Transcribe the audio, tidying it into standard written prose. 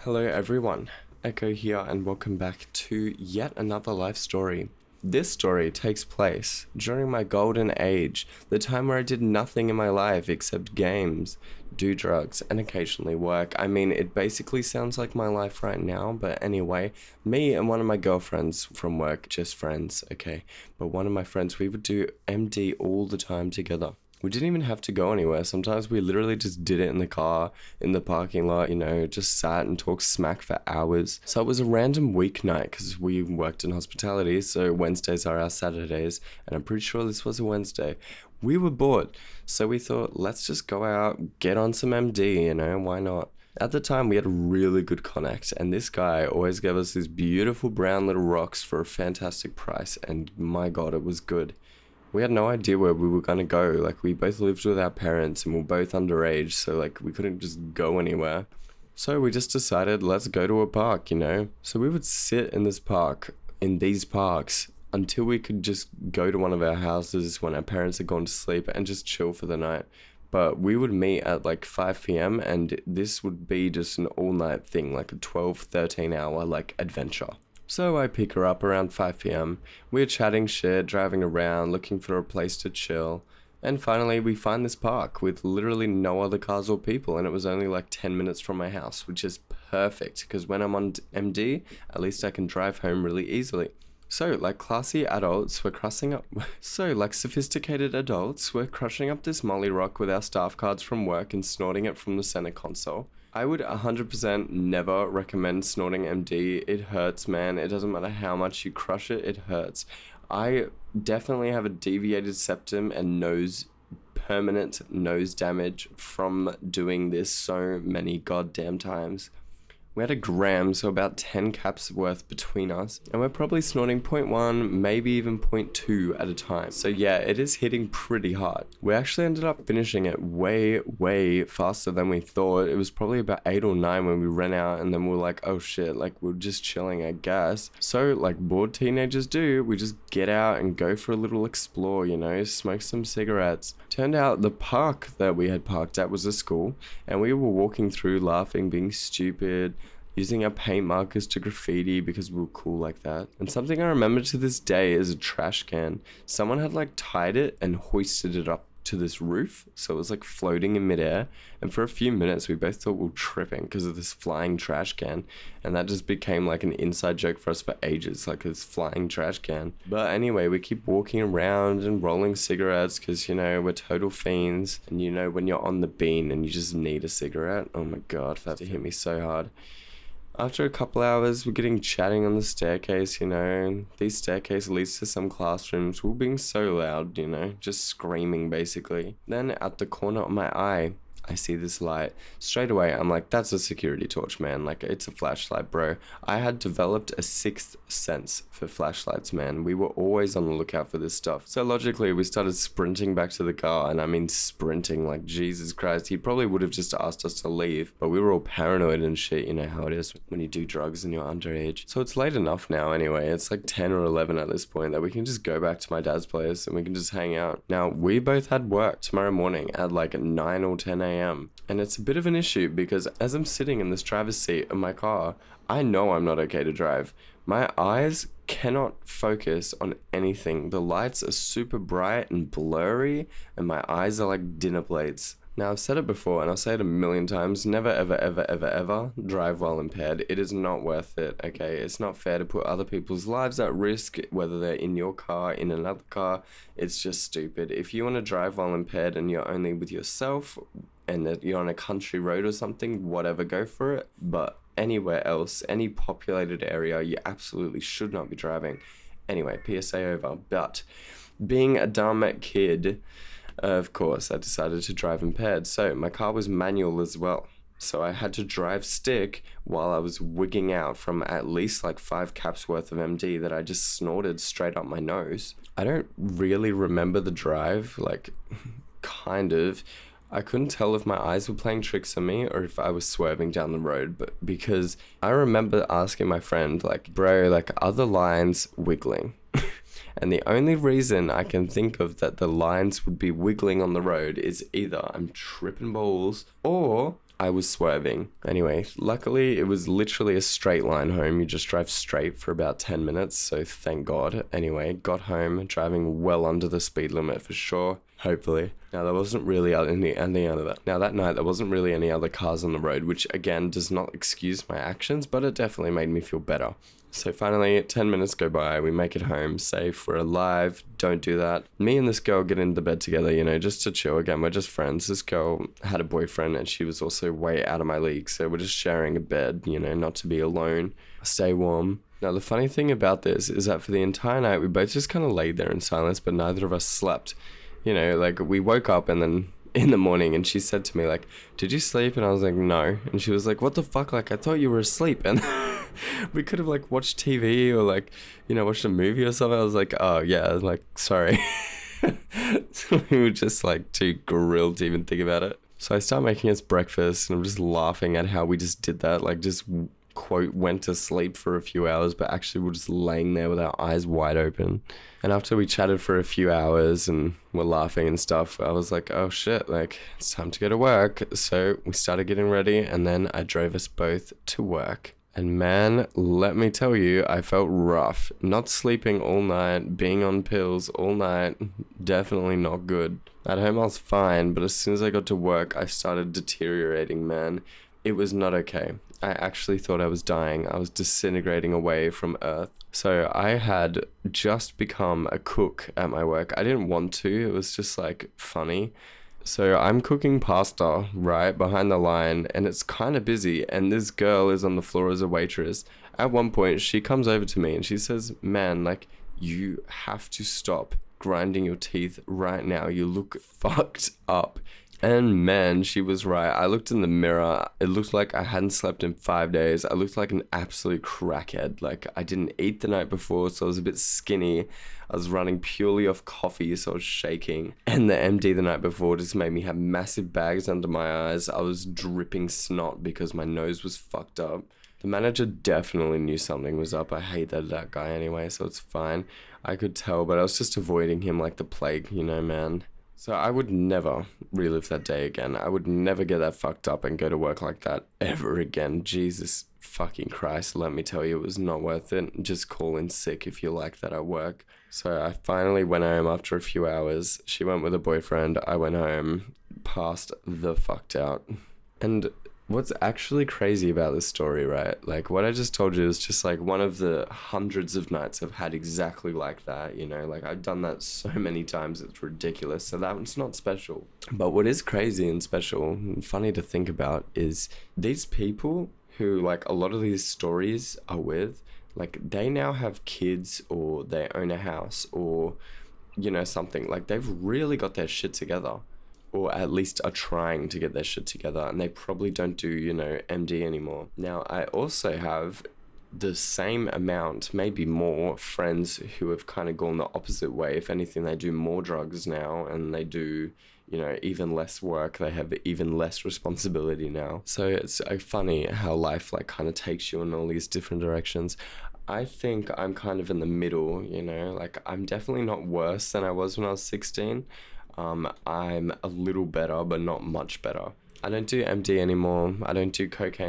Hello everyone, Echo here and welcome back to yet another life story. This story takes place during my golden age, the time where I did nothing in my life except games, do drugs, and occasionally work. I mean, it basically sounds like my life right now, but anyway, me and one of my girlfriends from work, just friends, okay, but one of my friends, we would do MD all the time together. We didn't even have to go anywhere. Sometimes we literally just did it in the car, in the parking lot, just sat and talked smack for hours. So it was a random weeknight because we worked in hospitality, so Wednesdays are our Saturdays, and I'm pretty sure this was a Wednesday. We were bored, so we thought, let's just go out, get on some MD, why not? At the time, we had a really good connect, and this guy always gave us these beautiful brown little rocks for a fantastic price, and my god, it was good. We had no idea where we were going to go. Like, we both lived with our parents and we were both underage, so like we couldn't just go anywhere. So we just decided, let's go to a park, So we would sit in these parks until we could just go to one of our houses when our parents had gone to sleep and just chill for the night. But we would meet at like 5 p.m. and this would be just an all night thing, like a 12, 13 hour like adventure. So I pick her up around 5 p.m. We're chatting shit, driving around, looking for a place to chill. And finally we find this park with literally no other cars or people, and it was only like 10 minutes from my house, which is perfect because when I'm on MD, at least I can drive home really easily. So like classy adults, sophisticated adults, we're crushing up this molly rock with our staff cards from work and snorting it from the center console. I would 100% never recommend snorting MD. It hurts, man. It doesn't matter how much you crush it, it hurts. I definitely have a deviated septum and permanent nose damage from doing this so many goddamn times. We had a gram, so about 10 caps worth between us, and we're probably snorting 0.1, maybe even 0.2 at a time. So yeah, it is hitting pretty hard. We actually ended up finishing it way, way faster than we thought. It was probably about 8 or 9 when we ran out, and then we were like, oh shit, like we're just chilling, I guess. So like bored teenagers do, we just get out and go for a little explore, smoke some cigarettes. Turned out the park that we had parked at was a school, and we were walking through laughing, being stupid, using our paint markers to graffiti because we were cool like that. And something I remember to this day is a trash can. Someone had like tied it and hoisted it up to this roof, so it was like floating in midair, and for a few minutes we both thought we were tripping because of this flying trash can, and that just became like an inside joke for us for ages, like this flying trash can. But anyway, we keep walking around and rolling cigarettes because we're total fiends, and when you're on the bean and you just need a cigarette, oh my god, that hit me so hard. After a couple hours, we're chatting on the staircase, These staircase leads to some classrooms. We're being so loud, just screaming basically. Then at the corner of my eye, I see this light. Straight away, I'm like, that's a security torch, man. Like, it's a flashlight, bro. I had developed a sixth sense for flashlights, man. We were always on the lookout for this stuff. So logically, we started sprinting back to the car, and I mean sprinting, like, Jesus Christ. He probably would have just asked us to leave, but we were all paranoid and shit. You know how it is when you do drugs and you're underage. So it's late enough now anyway. It's like 10 or 11 at this point that we can just go back to my dad's place and we can just hang out. Now, we both had work tomorrow morning at like 9 or 10 a.m. And it's a bit of an issue because as I'm sitting in this driver's seat of my car, I know I'm not okay to drive. My eyes cannot focus on anything. The lights are super bright and blurry, and my eyes are like dinner plates. Now, I've said it before, and I'll say it a million times, never, ever, ever, ever, ever drive while impaired. It is not worth it, okay? It's not fair to put other people's lives at risk, whether they're in your car, in another car. It's just stupid. If you want to drive while impaired and you're only with yourself, and that you're on a country road or something, whatever, go for it. But anywhere else, any populated area, you absolutely should not be driving. Anyway, PSA over. But being a dumb kid, of course, I decided to drive impaired. So my car was manual as well. So I had to drive stick while I was wigging out from at least like 5 caps worth of MD that I just snorted straight up my nose. I don't really remember the drive, like kind of. I couldn't tell if my eyes were playing tricks on me or if I was swerving down the road, but because I remember asking my friend, like, bro, like, are the lines wiggling? And the only reason I can think of that the lines would be wiggling on the road is either I'm tripping balls or I was swerving. Anyway, luckily it was literally a straight line home. You just drive straight for about 10 minutes, so thank God. Anyway, got home, driving well under the speed limit for sure, hopefully. Now there wasn't really Now that night there wasn't really any other cars on the road, which again does not excuse my actions, but it definitely made me feel better. So finally, 10 minutes go by, we make it home, safe, we're alive, don't do that. Me and this girl get into bed together, you know, just to chill. Again, we're just friends. This girl had a boyfriend and she was also way out of my league, so we're just sharing a bed, you know, not to be alone. Stay warm. Now, the funny thing about this is that for the entire night, we both just kind of laid there in silence, but neither of us slept. You know, like, we woke up and then in the morning and she said to me, like, did you sleep? And I was like, no. And she was like, what the fuck? Like, I thought you were asleep. And we could have, like, watched TV or, like, you know, watched a movie or something. I was like, oh, yeah. I was like, sorry. So we were just, like, too grilled to even think about it. So I start making us breakfast and I'm just laughing at how we just did that. Like, just, quote, went to sleep for a few hours, but actually we're just laying there with our eyes wide open. And after we chatted for a few hours and we're laughing and stuff, I was like, oh shit, like, it's time to go to work. So we started getting ready and then I drove us both to work. And man, let me tell you, I felt rough. Not sleeping all night, being on pills all night, definitely not good. At home I was fine, but as soon as I got to work, I started deteriorating, man. It was not okay. I actually thought I was dying. I was disintegrating away from Earth. So I had just become a cook at my work. I didn't want to. It was just like funny. So I'm cooking pasta right behind the line and it's kind of busy and this girl is on the floor as a waitress. At one point she comes over to me and she says, man, like, you have to stop grinding your teeth right now. You look fucked up. And man, she was right. I looked in the mirror. It looked like I hadn't slept in 5 days. I looked like an absolute crackhead. Like, I didn't eat the night before, so I was a bit skinny. I was running purely off coffee, so I was shaking. And the MD the night before just made me have massive bags under my eyes. I was dripping snot because my nose was fucked up. The manager definitely knew something was up. I hated that guy anyway, so it's fine. I could tell, but I was just avoiding him like the plague, you know, man. So I would never relive that day again. I would never get that fucked up and go to work like that ever again. Jesus fucking Christ, let me tell you, it was not worth it. Just call in sick if you like that at work. So I finally went home after a few hours. She went with a boyfriend. I went home, passed the fucked out. And what's actually crazy about this story, right? Like, what I just told you is just like one of the hundreds of nights I've had exactly like that, you know? Like, I've done that so many times, it's ridiculous. So that one's not special. But what is crazy and special and funny to think about is these people who, like, a lot of these stories are with, like, they now have kids or they own a house or, you know, something. Like, they've really got their shit together. Or at least are trying to get their shit together, and they probably don't do, you know, MD anymore. Now, I also have the same amount, maybe more, friends who have kind of gone the opposite way. If anything, they do more drugs now, and they do, you know, even less work. They have even less responsibility now. So it's funny how life, like, kind of takes you in all these different directions. I think I'm kind of in the middle, you know, like, I'm definitely not worse than I was when I was 16. I'm a little better, but not much better. I don't do MD anymore. I don't do cocaine